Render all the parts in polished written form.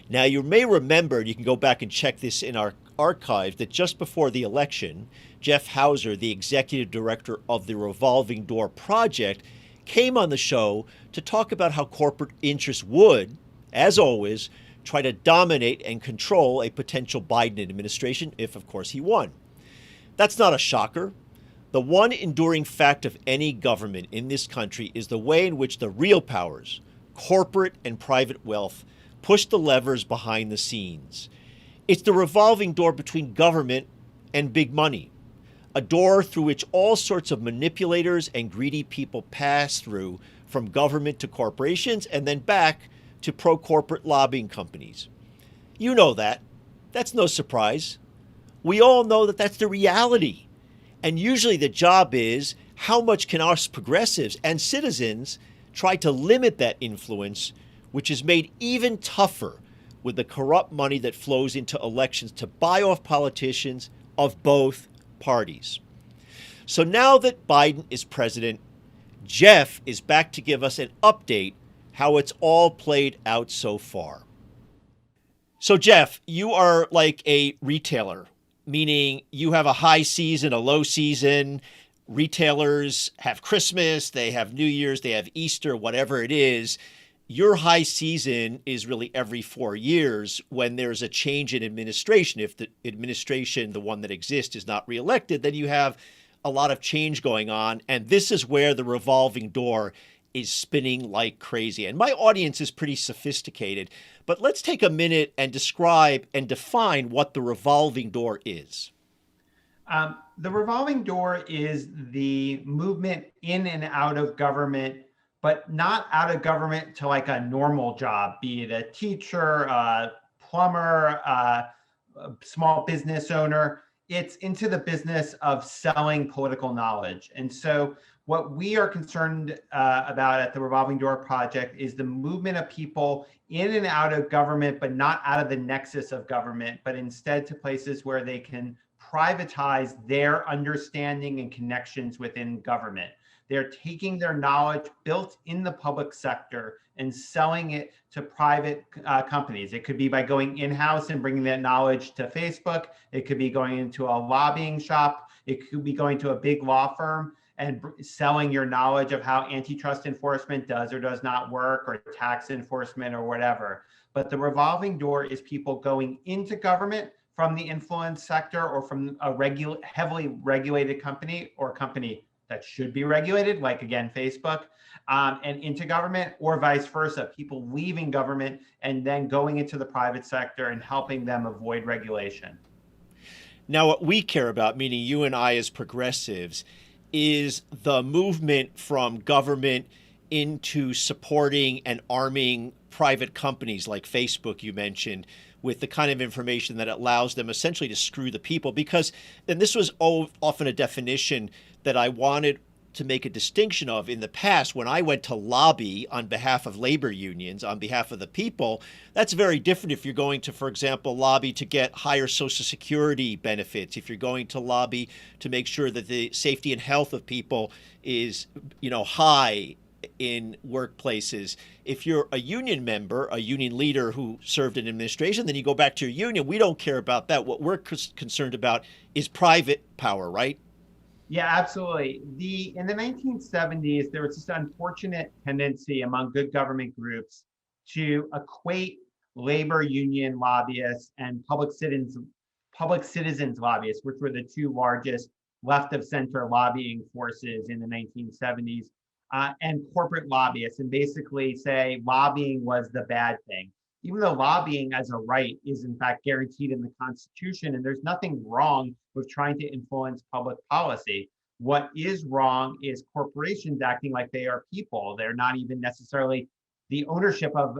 Now, you may remember, and you can go back and check this in our archive, that just before the election, Jeff Hauser, the executive director of the Revolving Door Project, came on the show to talk about how corporate interests would, as always, try to dominate and control a potential Biden administration if, of course, he won. That's not a shocker. The one enduring fact of any government in this country is the way in which the real powers, corporate and private wealth, push the levers behind the scenes. It's the revolving door between government and big money, a door through which all sorts of manipulators and greedy people pass through from government to corporations and then back to pro corporate lobbying companies. You know that. That's no surprise. We all know that that's the reality. And usually the job is how much can us progressives and citizens try to limit that influence, which is made even tougher with the corrupt money that flows into elections to buy off politicians of both parties. So now that Biden is president, Jeff is back to give us an update how it's all played out so far. So, Jeff, you are like a retailer, meaning you have a high season, a low season. Retailers have Christmas, they have New Year's, they have Easter, whatever it is. Your high season is really every 4 years when there's a change in administration. If the administration, the one that exists, is not reelected, then you have a lot of change going on. And this is where the revolving door is spinning like crazy. And my audience is pretty sophisticated, but let's take a minute and describe and define what the revolving door is. The revolving door is the movement in and out of government, but not out of government to like a normal job, be it a teacher, a plumber, a small business owner. It's into the business of selling political knowledge. And so what we are concerned about at the Revolving Door Project is the movement of people in and out of government, but not out of the nexus of government, but instead to places where they can privatize their understanding and connections within government. They're taking their knowledge built in the public sector and selling it to private companies. It could be by going in-house and bringing that knowledge to Facebook. It could be going into a lobbying shop. It could be going to a big law firm and selling your knowledge of how antitrust enforcement does or does not work, or tax enforcement or whatever. But the revolving door is people going into government from the influence sector or from a heavily regulated company or company that should be regulated, like again, Facebook, and into government, or vice versa, people leaving government and then going into the private sector and helping them avoid regulation. Now, what we care about, meaning you and I as progressives, is the movement from government into supporting and arming private companies like Facebook, you mentioned, with the kind of information that allows them essentially to screw the people. Because, and this was often a definition that I wanted to make a distinction of in the past. When I went to lobby on behalf of labor unions, on behalf of the people, that's very different if you're going to, for example, lobby to get higher Social Security benefits, if you're going to lobby to make sure that the safety and health of people is, high in workplaces. If you're a union member, a union leader who served in administration, then you go back to your union. We don't care about that. What we're concerned about is private power, right? Yeah, absolutely. In the 1970s, there was this unfortunate tendency among good government groups to equate labor union lobbyists and public citizens lobbyists, which were the two largest left of center lobbying forces in the 1970s, and corporate lobbyists, and basically say lobbying was the bad thing. Even though lobbying as a right is in fact guaranteed in the Constitution, and there's nothing wrong with trying to influence public policy. What is wrong is corporations acting like they are people. They're not even necessarily, the ownership of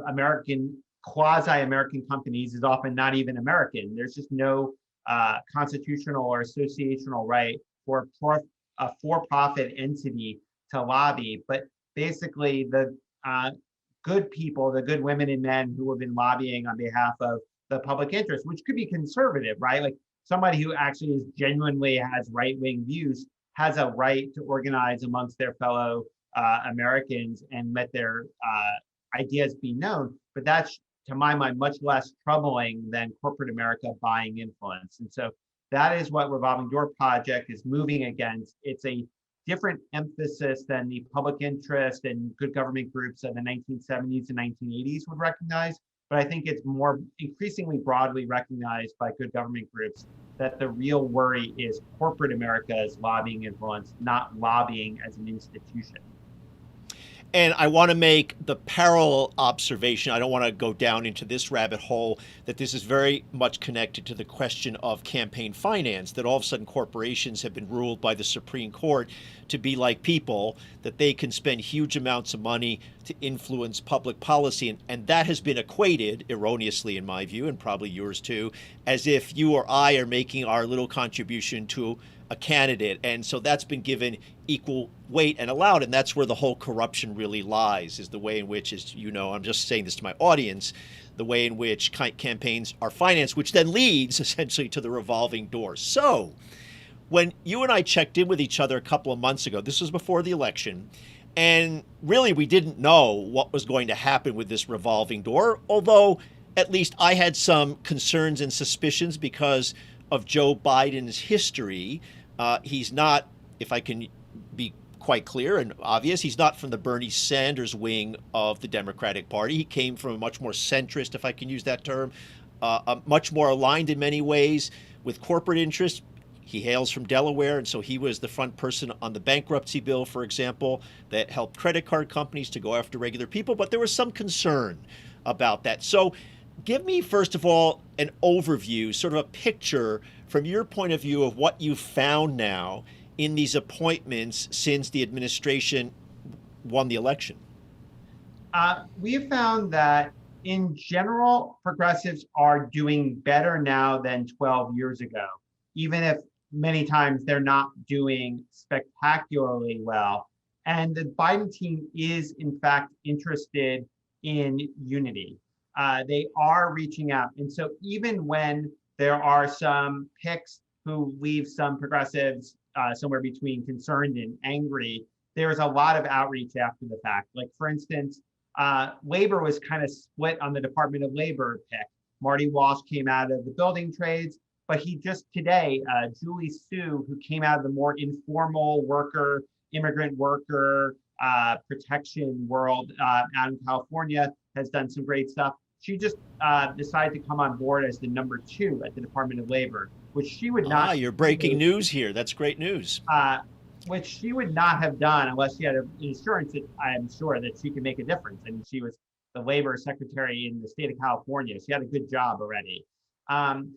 quasi-American companies is often not even American. There's just no constitutional or associational right for a for-profit entity to lobby. But basically the good people, the good women and men who have been lobbying on behalf of the public interest, which could be conservative, right? Like somebody who actually is genuinely has right-wing views has a right to organize amongst their fellow Americans and let their ideas be known. But that's to my mind, much less troubling than corporate America buying influence. And so that is what Revolving Door Project is moving against. It's a different emphasis than the public interest and good government groups of the 1970s and 1980s would recognize. But I think it's more increasingly broadly recognized by good government groups that the real worry is corporate America's lobbying influence, not lobbying as an institution. And I want to make the parallel observation. I don't want to go down into this rabbit hole, that this is very much connected to the question of campaign finance, that all of a sudden corporations have been ruled by the Supreme Court to be like people, that they can spend huge amounts of money to influence public policy. And that has been equated, erroneously in my view, and probably yours too, as if you or I are making our little contribution to a candidate. And so that's been given equal weight and allowed. And that's where the whole corruption really lies, is the way in which, as you know, I'm just saying this to my audience, the way in which campaigns are financed, which then leads essentially to the revolving door. So when you and I checked in with each other a couple of months ago, this was before the election, and really we didn't know what was going to happen with this revolving door, although at least I had some concerns and suspicions because of Joe Biden's history. He's not, if I can be quite clear and obvious, he's not from the Bernie Sanders wing of the Democratic Party. He came from a much more centrist, if I can use that term, much more aligned in many ways with corporate interests. He hails from Delaware, and so he was the front person on the bankruptcy bill, for example, that helped credit card companies to go after regular people. But there was some concern about that. So give me, first of all, an overview, sort of a picture from your point of view of what you found now in these appointments since the administration won the election. We have found that in general, progressives are doing better now than 12 years ago, even if many times they're not doing spectacularly well. And the Biden team is, in fact, interested in unity. They are reaching out. And so even when there are some picks who leave some progressives somewhere between concerned and angry, there's a lot of outreach after the fact. Like, for instance, labor was kind of split on the Department of Labor pick. Marty Walsh came out of the building trades, but he just today, Julie Su, who came out of the more informal worker, immigrant worker protection world out in California, has done some great stuff. She just decided to come on board as the number 2 at the Department of Labor, which she would not. You're breaking news here. That's great news. Which she would not have done unless she had an insurance that I'm sure that she could make a difference. And she was the labor secretary in the state of California. She had a good job already. Tom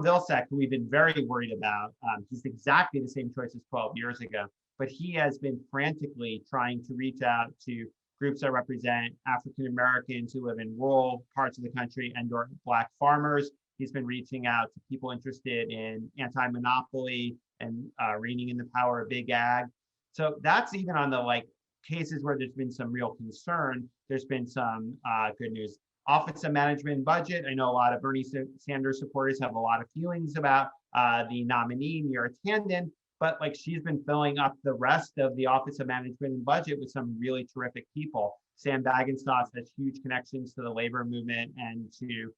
Vilsack, who we've been very worried about, he's exactly the same choice as 12 years ago, but he has been frantically trying to reach out to groups that represent African Americans who live in rural parts of the country and or Black farmers. He's been reaching out to people interested in anti-monopoly and reining in the power of big ag. So that's even on the cases where there's been some real concern. There's been some good news. Office of Management and Budget. I know a lot of Bernie Sanders supporters have a lot of feelings about the nominee, Neera Tanden, but she's been filling up the rest of the Office of Management and Budget with some really terrific people. Sam Bagenstos has huge connections to the labor movement and to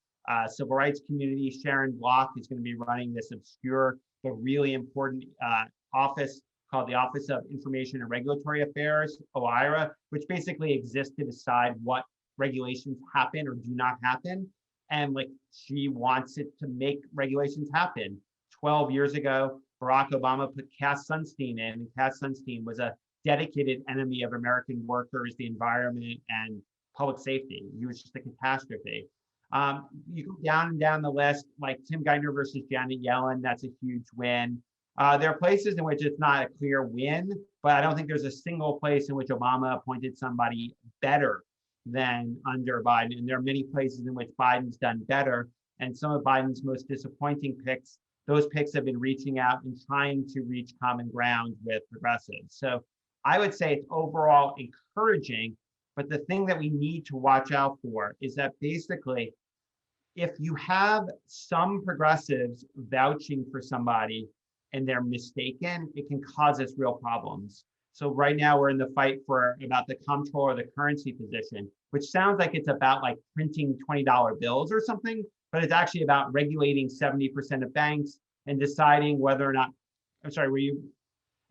civil rights community. Sharon Block is going to be running this obscure but really important office called the Office of Information and Regulatory Affairs, OIRA, which basically exists to decide what regulations happen or do not happen. And she wants it to make regulations happen. 12 years ago, Barack Obama put Cass Sunstein in, and Cass Sunstein was a dedicated enemy of American workers, the environment, and public safety. He was just a catastrophe. You go down and down the list, like Tim Geithner versus Janet Yellen, that's a huge win. There are places in which it's not a clear win, but I don't think there's a single place in which Obama appointed somebody better than under Biden. And there are many places in which Biden's done better. And some of Biden's most disappointing picks, those picks have been reaching out and trying to reach common ground with progressives. So I would say it's overall encouraging, but the thing that we need to watch out for is that basically, if you have some progressives vouching for somebody and they're mistaken, it can cause us real problems. So right now we're in the fight for about the comptroller of the currency position, which sounds like it's about like printing $20 bills or something, but it's actually about regulating 70% of banks and deciding whether or not, I'm sorry, were you,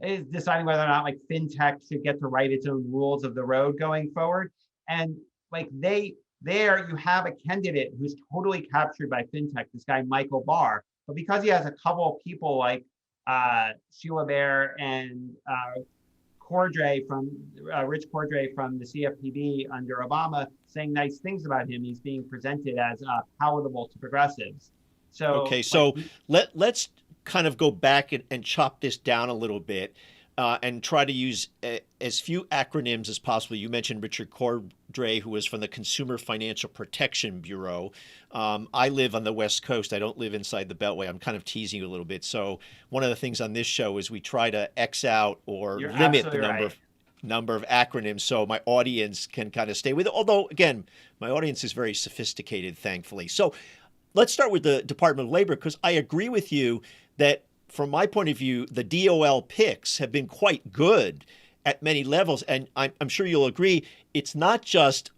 is deciding whether or not like fintech should get to write its own rules of the road going forward. And like there you have a candidate who's totally captured by fintech, this guy Michael Barr, but because he has a couple of people like Sheila Bair and Cordray from Rich Cordray from the CFPB under Obama saying nice things about him, he's being presented as palatable to progressives. So Okay, so let's kind of go back and chop this down a little bit, and try to use as few acronyms as possible. You mentioned Richard Cordray, who was from the Consumer Financial Protection Bureau. I live on the West Coast. I don't live inside the Beltway. I'm kind of teasing you a little bit. So one of the things on this show is we try to X out or you're limit the absolutely right. number of acronyms so my audience can kind of stay with it. Although, again, my audience is very sophisticated, thankfully. So let's start with the Department of Labor, because I agree with you that from my point of view, the DOL picks have been quite good at many levels. And I'm sure you'll agree, it's not just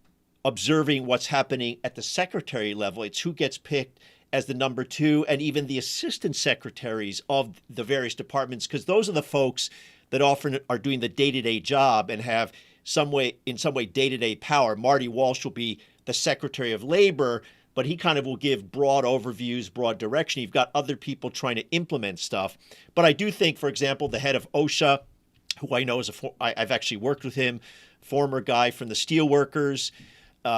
observing what's happening at the secretary level, it's who gets picked as the number two and even the assistant secretaries of the various departments, because those are the folks that often are doing the day-to-day job and have in some way day-to-day power. Marty Walsh will be the Secretary of Labor, but he kind of will give broad overviews, broad direction. You've got other people trying to implement stuff. But I do think, for example, the head of OSHA, who I know I've actually worked with him, former guy from the Steelworkers,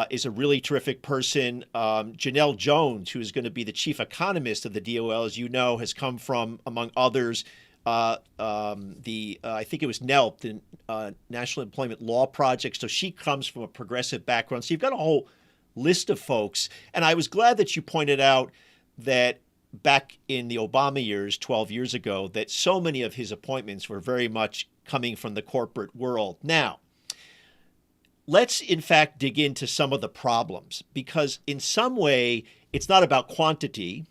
is a really terrific person. Janelle Jones, who is going to be the chief economist of the DOL, as you know, has come from, among others, I think it was NELP, the National Employment Law Project. So she comes from a progressive background. So you've got a whole list of folks. And I was glad that you pointed out that back in the Obama years, 12 years ago, that so many of his appointments were very much coming from the corporate world. Now, let's in fact dig into some of the problems, because in some way, it's not about quantity.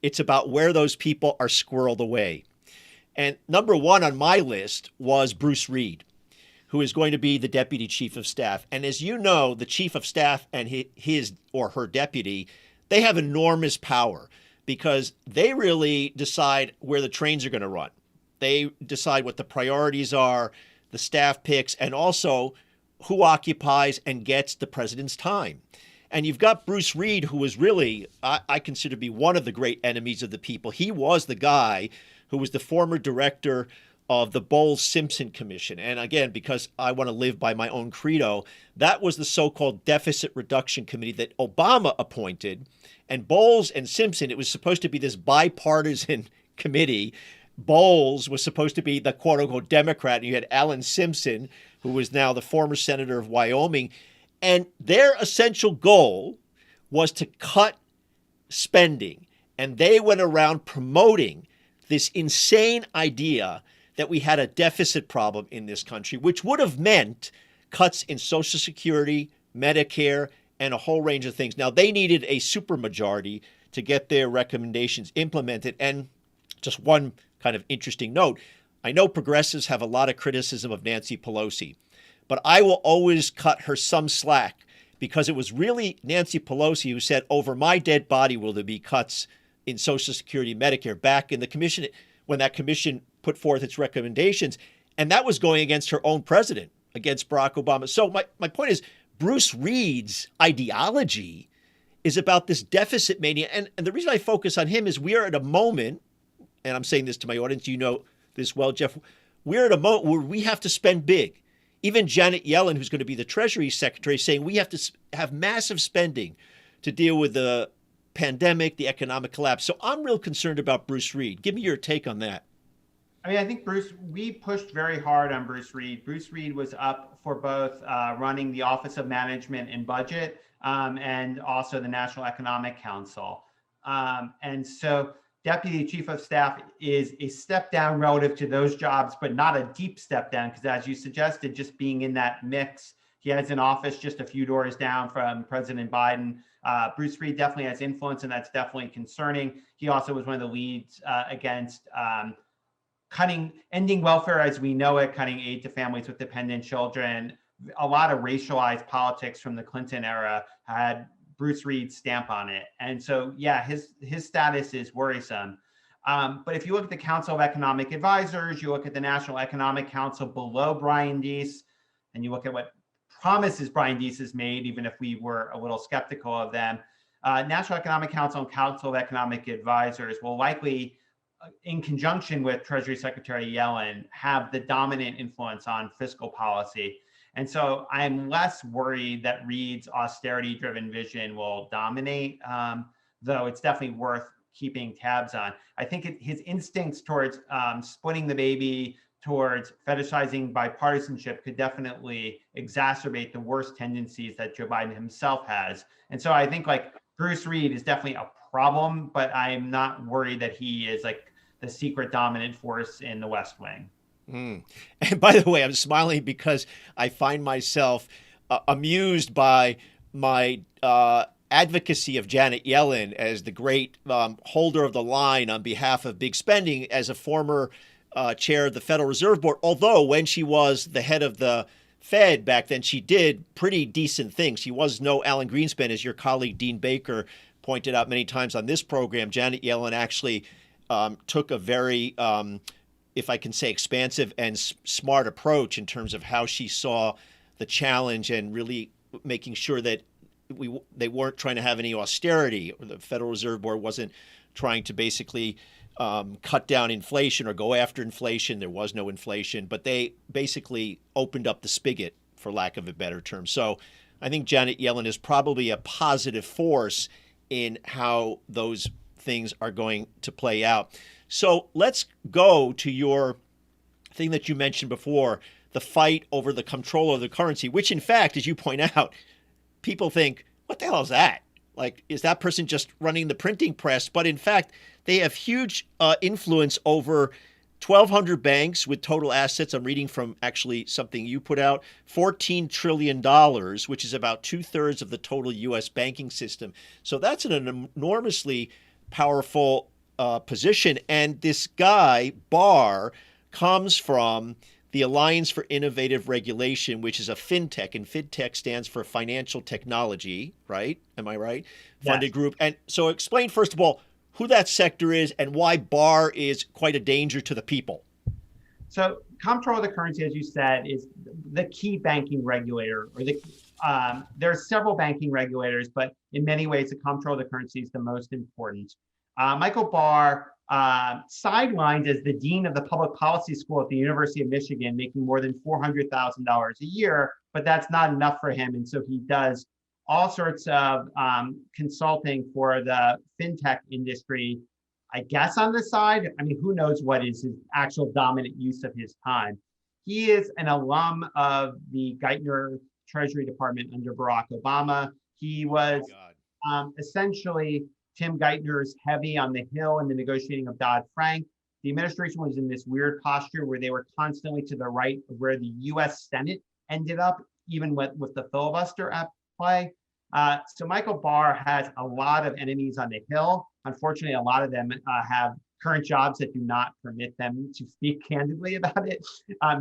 It's about where those people are squirreled away. And number one on my list was Bruce Reed, who is going to be the deputy chief of staff. And as you know, the chief of staff and his or her deputy, they have enormous power because they really decide where the trains are going to run. They decide what the priorities are, the staff picks, and also who occupies and gets the president's time. And you've got Bruce Reed, who was really, I consider to be one of the great enemies of the people. He was the guy who was the former director of the Bowles-Simpson Commission. And again, because I want to live by my own credo, that was the so-called Deficit Reduction Committee that Obama appointed. And Bowles and Simpson, it was supposed to be this bipartisan committee. Bowles was supposed to be the quote-unquote Democrat, and you had Alan Simpson, who was now the former senator of Wyoming. And their essential goal was to cut spending. And they went around promoting this insane idea that we had a deficit problem in this country, which would have meant cuts in Social Security, Medicare, and a whole range of things. Now, they needed a supermajority to get their recommendations implemented. And just one kind of interesting note, I know progressives have a lot of criticism of Nancy Pelosi, but I will always cut her some slack because it was really Nancy Pelosi who said, over my dead body will there be cuts in Social Security, Medicare, back in the commission, when that commission put forth its recommendations. And that was going against her own president, against Barack Obama. So my point is, Bruce Reed's ideology is about this deficit mania. And the reason I focus on him is we are at a moment, and I'm saying this to my audience, you know this well, Jeff, we're at a moment where we have to spend big. Even Janet Yellen, who's going to be the Treasury Secretary, is saying we have to have massive spending to deal with the pandemic, the economic collapse. So I'm real concerned about Bruce Reed. Give me your take on that. I mean, I think we pushed very hard on Bruce Reed. Bruce Reed was up for both running the Office of Management and Budget and also the National Economic Council. And so Deputy Chief of Staff is a step down relative to those jobs, but not a deep step down, because as you suggested, just being in that mix, he has an office just a few doors down from President Biden. Bruce Reed definitely has influence, and that's definitely concerning. He also was one of the leads against ending welfare as we know it, cutting aid to families with dependent children. A lot of racialized politics from the Clinton era had Bruce Reed's stamp on it. And so, yeah, his status is worrisome. But if you look at the Council of Economic Advisors, you look at the National Economic Council below Brian Deese, and you look at what promises Brian Deese has made, even if we were a little skeptical of them, National Economic Council and Council of Economic Advisors will likely, in conjunction with Treasury Secretary Yellen, have the dominant influence on fiscal policy. And so I'm less worried that Reed's austerity-driven vision will dominate, though it's definitely worth keeping tabs on. I think his instincts towards splitting the baby, towards fetishizing bipartisanship could definitely exacerbate the worst tendencies that Joe Biden himself has. And so I think like Bruce Reed is definitely a problem, but I'm not worried that he is like the secret dominant force in the West Wing. Mm. And by the way, I'm smiling because I find myself amused by my advocacy of Janet Yellen as the great holder of the line on behalf of big spending as a former chair of the Federal Reserve Board. Although when she was the head of the Fed back then, she did pretty decent things. She was no Alan Greenspan, as your colleague Dean Baker pointed out many times on this program. Janet Yellen actually took a very, if I can say, expansive and smart approach in terms of how she saw the challenge and really making sure that they weren't trying to have any austerity, or the Federal Reserve Board wasn't trying to basically cut down inflation or go after inflation. There was no inflation, but they basically opened up the spigot, for lack of a better term. So I think Janet Yellen is probably a positive force in how those things are going to play out. So let's go to your thing that you mentioned before, the fight over the control of the currency, which in fact, as you point out, people think, what the hell is that? Like, is that person just running the printing press? But in fact, they have huge influence over 1,200 banks with total assets. I'm reading from actually something you put out, $14 trillion, which is about 2/3 of the total U.S. banking system. So that's an enormously powerful position. And this guy, Barr, comes from the Alliance for Innovative Regulation, which is a fintech, and fintech stands for financial technology, right? Am I right? Funded Yes. group. And so explain, first of all, who that sector is and why Barr is quite a danger to the people. So comptroller of the currency, as you said, is the key banking regulator, or there are several banking regulators, but in many ways, the comptroller of the currency is the most important. Michael Barr sidelined as the dean of the public policy school at the University of Michigan, making more than $400,000 a year, but that's not enough for him. And so he does all sorts of consulting for the fintech industry, I guess on the side. I mean, who knows what is his actual dominant use of his time. He is an alum of the Geithner Treasury Department under Barack Obama. He was essentially Tim Geithner's heavy on the Hill in the negotiating of Dodd-Frank. The administration was in this weird posture where they were constantly to the right of where the US Senate ended up, even with the filibuster at play. So Michael Barr has a lot of enemies on the Hill. Unfortunately, a lot of them have current jobs that do not permit them to speak candidly about it.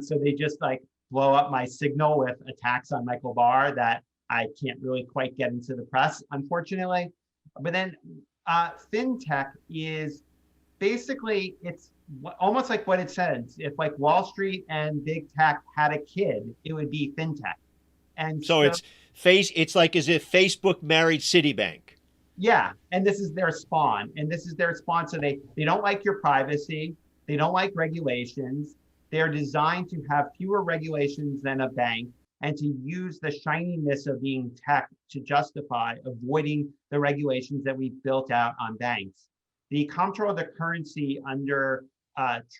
So they just like blow up my signal with attacks on Michael Barr that I can't really quite get into the press, unfortunately. But then fintech is basically, it's almost like what it says. If like Wall Street and big tech had a kid, it would be fintech. And so it's like as if Facebook married Citibank. Yeah, and this is their spawn. So they don't like your privacy. They don't like regulations. They're designed to have fewer regulations than a bank and to use the shininess of being tech to justify avoiding the regulations that we've built out on banks. The comptroller of the currency under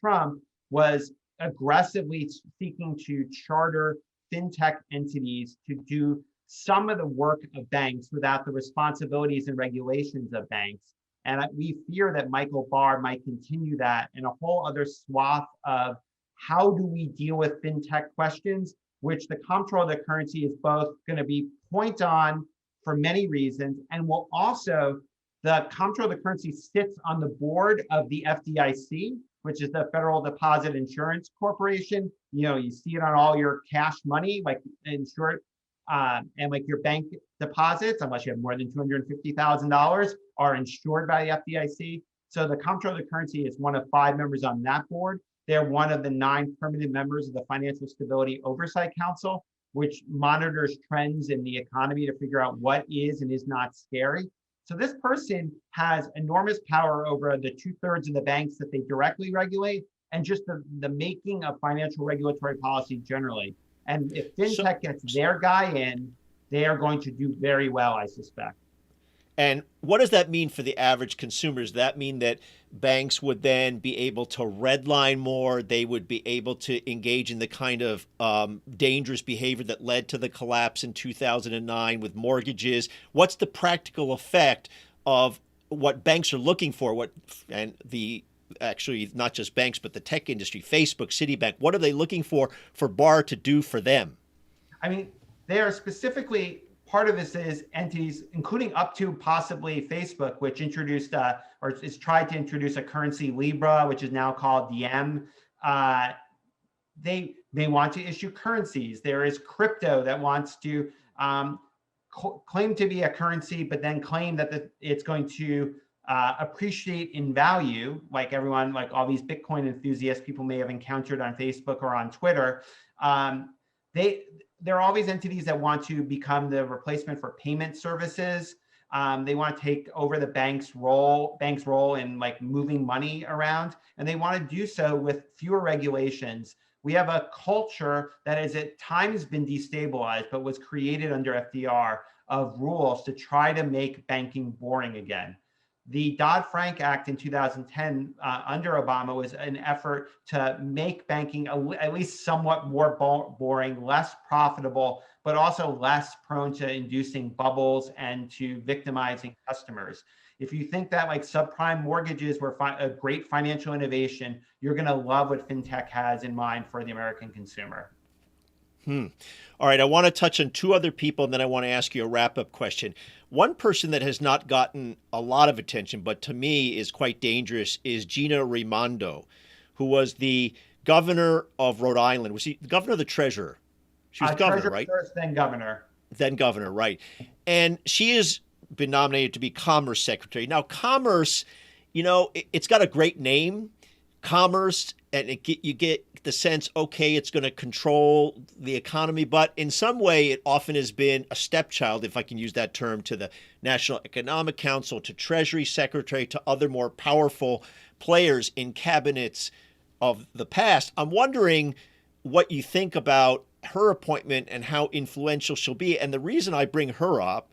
Trump was aggressively seeking to charter fintech entities to do some of the work of banks without the responsibilities and regulations of banks. And we fear that Michael Barr might continue that in a whole other swath of how do we deal with fintech questions, which the comptroller of the currency is both going to be point on for many reasons, and will also, the comptroller of the currency sits on the board of the FDIC, which is the Federal Deposit Insurance Corporation. You see it on all your cash money, like insured, and like your bank deposits, unless you have more than $250,000, are insured by the FDIC. So the Comptroller of the Currency is one of 5 members on that board. They're one of the 9 permanent members of the Financial Stability Oversight Council, which monitors trends in the economy to figure out what is and is not scary. So this person has enormous power over the 2/3 of the banks that they directly regulate, and just the making of financial regulatory policy generally. And if fintech gets their guy in, they are going to do very well, I suspect. And what does that mean for the average consumer? Does that mean that banks would then be able to redline more? They would be able to engage in the kind of dangerous behavior that led to the collapse in 2009 with mortgages? What's the practical effect of what banks are looking for? Actually, not just banks, but the tech industry, Facebook, Citibank, what are they looking for Barr to do for them? I mean, they are specifically, part of this is entities, including up to possibly Facebook, which introduced or is tried to introduce a currency Libra, which is now called Diem. They want to issue currencies. There is crypto that wants to claim to be a currency, but then claim that it's going to appreciate in value, like all these Bitcoin enthusiasts people may have encountered on Facebook or on Twitter. There are all these entities that want to become the replacement for payment services. They want to take over the bank's role in like moving money around, and they want to do so with fewer regulations. We have a culture that has at times been destabilized, but was created under FDR, of rules to try to make banking boring again. The Dodd-Frank Act in 2010 under Obama was an effort to make banking at least somewhat more boring, less profitable, but also less prone to inducing bubbles and to victimizing customers. If you think that like subprime mortgages were a great financial innovation, you're going to love what fintech has in mind for the American consumer. All right, I want to touch on 2 other people, and then I want to ask you a wrap-up question. One person that has not gotten a lot of attention, but to me is quite dangerous, is Gina Raimondo, who was the governor of Rhode Island. Was she the governor or the treasurer? She was governor, right? First, then governor. Then governor, right. And she has been nominated to be Commerce Secretary. Now, Commerce, it's got a great name, Commerce, and you get the sense, okay, it's going to control the economy, but in some way it often has been a stepchild, if I can use that term, to the National Economic Council, to Treasury Secretary, to other more powerful players in cabinets of the past. I'm wondering what you think about her appointment and how influential she'll be. And the reason I bring her up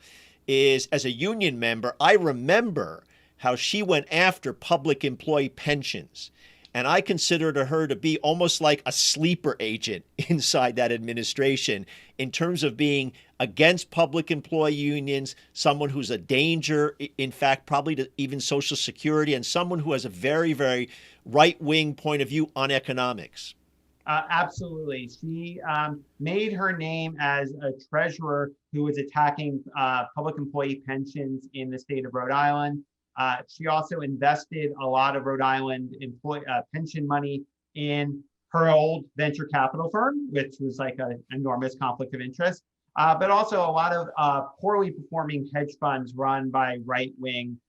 is, as a union member, I remember how she went after public employee pensions. And I considered her to be almost like a sleeper agent inside that administration in terms of being against public employee unions, someone who's a danger, in fact, probably to even Social Security, and someone who has a very, very right-wing point of view on economics. Absolutely. She made her name as a treasurer who was attacking public employee pensions in the state of Rhode Island. She also invested a lot of Rhode Island pension money in her old venture capital firm, which was like an enormous conflict of interest, but also a lot of poorly performing hedge funds run by right-wing,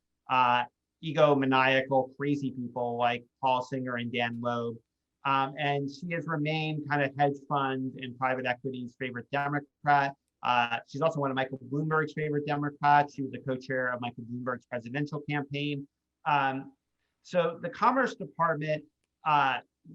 egomaniacal, crazy people like Paul Singer and Dan Loeb. And she has remained kind of hedge fund and private equity's favorite Democrat. She's also one of Michael Bloomberg's favorite Democrats. She was the co-chair of Michael Bloomberg's presidential campaign. So the Commerce Department,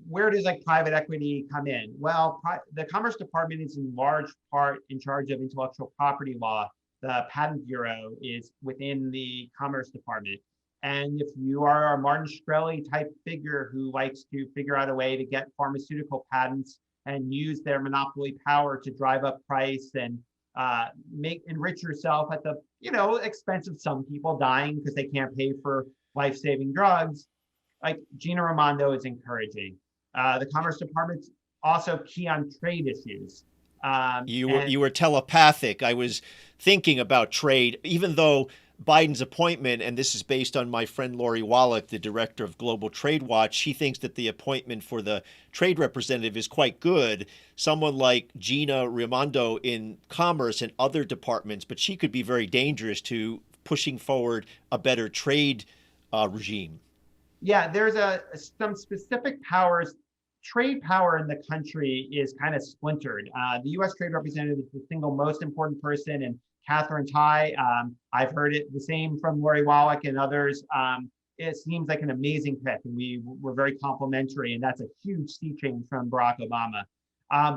where does like private equity come in? Well, the Commerce Department is in large part in charge of intellectual property law. The Patent Bureau is within the Commerce Department. And if you are a Martin Shkreli type figure who likes to figure out a way to get pharmaceutical patents and use their monopoly power to drive up price and enrich yourself at the expense of some people dying because they can't pay for life-saving drugs, like Gina Raimondo is encouraging. The Commerce Department's also key on trade issues. You were telepathic. I was thinking about trade, even though Biden's appointment, and this is based on my friend Lori Wallach, the director of Global Trade Watch. She thinks that the appointment for the trade representative is quite good. Someone like Gina Raimondo in commerce and other departments, but she could be very dangerous to pushing forward a better trade regime. Yeah, there's some specific powers. Trade power in the country is kind of splintered. The U.S. Trade Representative is the single most important person, and Catherine Tai. I've heard it the same from Lori Wallach and others. It seems like an amazing pick, and we're very complimentary, and that's a huge sea change from Barack Obama.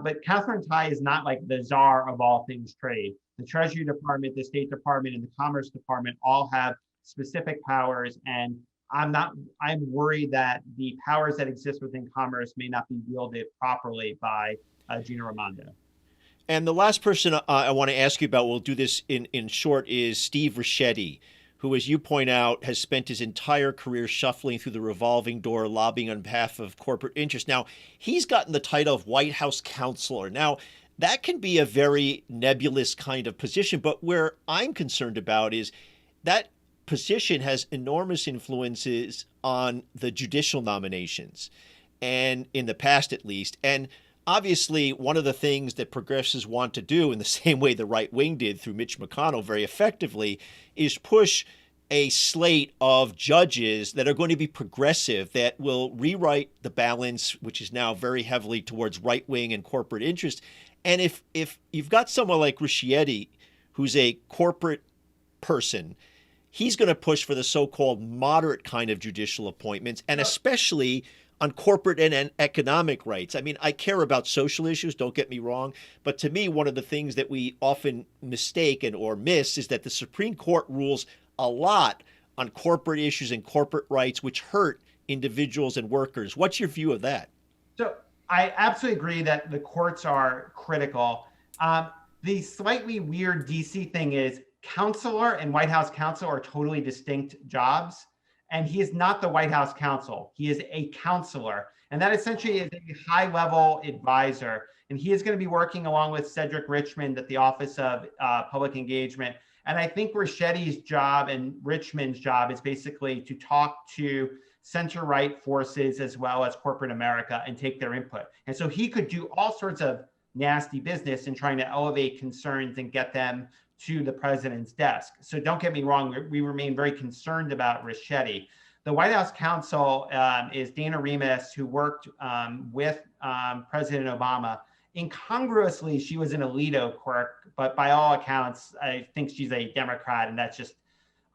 But Catherine Tai is not like the czar of all things trade. The Treasury Department, the State Department, and the Commerce Department all have specific powers, and I'm worried that the powers that exist within commerce may not be wielded properly by Gina Raimondo. And the last person I want to ask you about, we'll do this in short, is Steve Ricchetti, who, as you point out, has spent his entire career shuffling through the revolving door, lobbying on behalf of corporate interests. Now, he's gotten the title of White House counselor. Now, that can be a very nebulous kind of position, but where I'm concerned about is that position has enormous influences on the judicial nominations, and in the past at least. And obviously, one of the things that progressives want to do, in the same way the right wing did through Mitch McConnell very effectively, is push a slate of judges that are going to be progressive, that will rewrite the balance, which is now very heavily towards right wing and corporate interest. And if you've got someone like Ricchetti, who's a corporate person, he's going to push for the so-called moderate kind of judicial appointments, and especially on corporate and economic rights. I mean, I care about social issues, don't get me wrong, but to me, one of the things that we often mistake or miss is that the Supreme Court rules a lot on corporate issues and corporate rights, which hurt individuals and workers. What's your view of that? So I absolutely agree that the courts are critical. The slightly weird DC thing is counselor and White House counsel are totally distinct jobs. And he is not the White House counsel. He is a counselor. And that essentially is a high-level advisor. And he is going to be working along with Cedric Richmond at the Office of Public Engagement. And I think Ricchetti's job and Richmond's job is basically to talk to center-right forces as well as corporate America and take their input. And so he could do all sorts of nasty business in trying to elevate concerns and get them to the president's desk. So don't get me wrong, we remain very concerned about Ricchetti. The White House counsel is Dana Remus, who worked with President Obama. Incongruously, she was an Alito clerk, but by all accounts, I think she's a Democrat, and that's just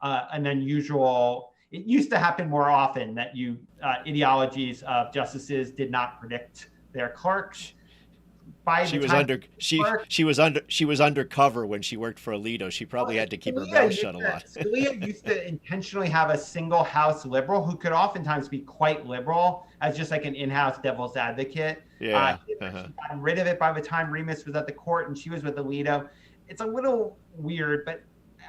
an unusual. It used to happen more often that ideologies of justices did not predict their clerks. She was undercover when she worked for Alito. She probably had to keep her mouth shut a lot. Scalia used to intentionally have a single House liberal who could oftentimes be quite liberal as just like an in-house devil's advocate. Yeah. She got rid of it by the time Remus was at the court and she was with Alito. It's a little weird, but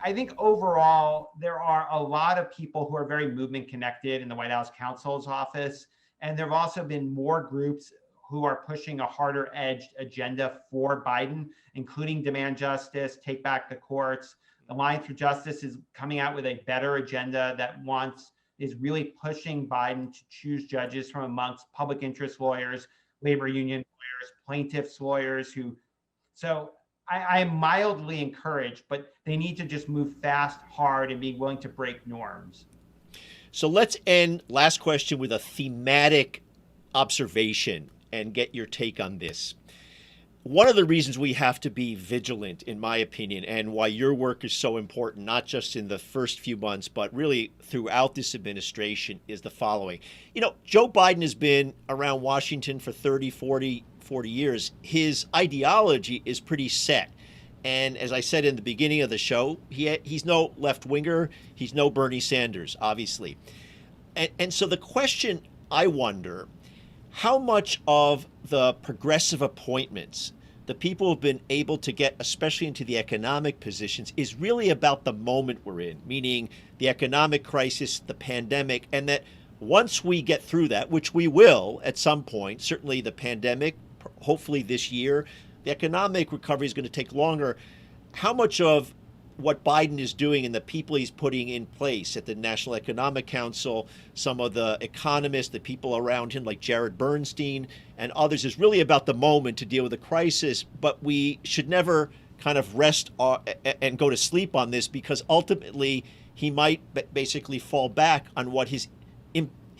I think overall there are a lot of people who are very movement connected in the White House counsel's office, and there have also been more groups who are pushing a harder edged agenda for Biden, including demand justice, take back the courts. Alliance for Justice is coming out with a better agenda that is really pushing Biden to choose judges from amongst public interest lawyers, labor union lawyers, plaintiffs lawyers so I am mildly encouraged, but they need to just move fast, hard, and be willing to break norms. So let's end last question with a thematic observation and get your take on this. One of the reasons we have to be vigilant, in my opinion, and why your work is so important, not just in the first few months, but really throughout this administration, is the following. Joe Biden has been around Washington for 30, 40 years. His ideology is pretty set. And as I said in the beginning of the show, he's no left-winger. He's no Bernie Sanders, obviously. And so the question I wonder, how much of the progressive appointments the people have been able to get, especially into the economic positions, is really about the moment we're in, meaning the economic crisis, the pandemic, and that once we get through that, which we will at some point, certainly the pandemic, hopefully this year, the economic recovery is going to take longer. How much of what Biden is doing and the people he's putting in place at the National Economic Council, some of the economists, the people around him like Jared Bernstein and others, is really about the moment to deal with the crisis. But we should never kind of rest and go to sleep on this, because ultimately he might basically fall back on what his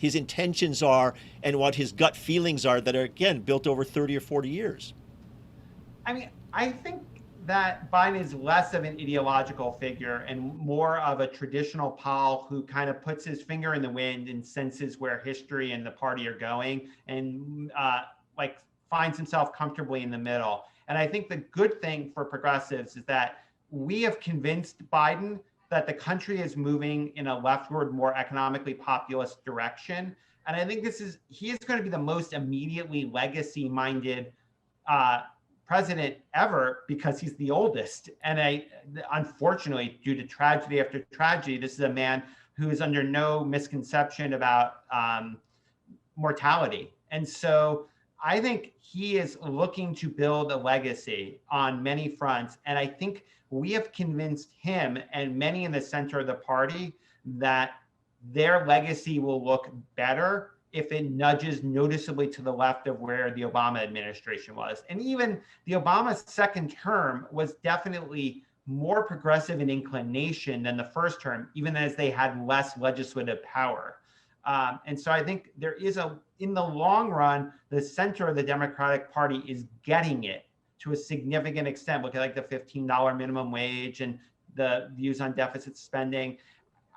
intentions are and what his gut feelings are that are, again, built over 30 or 40 years. I mean, I think that Biden is less of an ideological figure and more of a traditional pol who kind of puts his finger in the wind and senses where history and the party are going, and like finds himself comfortably in the middle. And I think the good thing for progressives is that we have convinced Biden that the country is moving in a leftward, more economically populist direction. And I think he is going to be the most immediately legacy-minded president ever, because he's the oldest. And unfortunately, due to tragedy after tragedy, this is a man who is under no misconception about mortality. And so I think he is looking to build a legacy on many fronts. And I think we have convinced him and many in the center of the party that their legacy will look better if it nudges noticeably to the left of where the Obama administration was. And even the Obama second term was definitely more progressive in inclination than the first term, even as they had less legislative power. And so I think there is in the long run, the center of the Democratic Party is getting it to a significant extent. Look at like the $15 minimum wage and the views on deficit spending.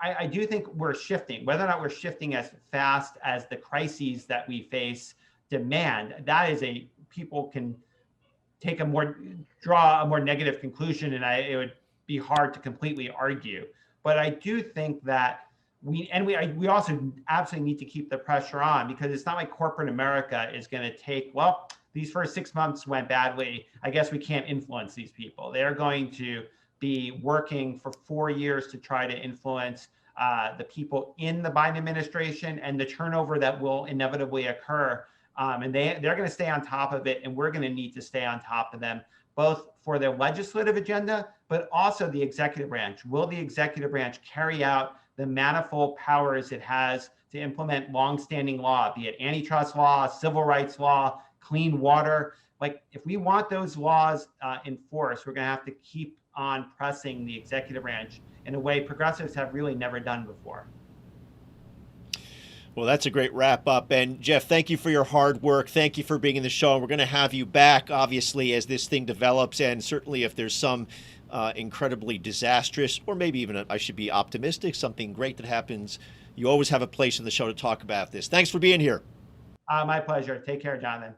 I do think we're shifting. Whether or not we're shifting as fast as the crises that we face demand, that is people can draw a more negative conclusion, and it would be hard to completely argue. But I do think that we also absolutely need to keep the pressure on, because it's not like corporate America is going to take, well, these first 6 months went badly, I guess we can't influence these people. They're going to be working for 4 years to try to influence the people in the Biden administration and the turnover that will inevitably occur. And they're going to stay on top of it, and we're going to need to stay on top of them, both for their legislative agenda, but also the executive branch. Will the executive branch carry out the manifold powers it has to implement longstanding law, be it antitrust law, civil rights law, clean water? Like, if we want those laws enforced, we're going to have to keep on pressing the executive branch in a way progressives have really never done before. Well, that's a great wrap up. And Jeff, thank you for your hard work. Thank you for being in the show. We're going to have you back, obviously, as this thing develops. And certainly if there's some incredibly disastrous, or maybe even, I should be optimistic, something great that happens, you always have a place in the show to talk about this. Thanks for being here. My pleasure. Take care, Jonathan.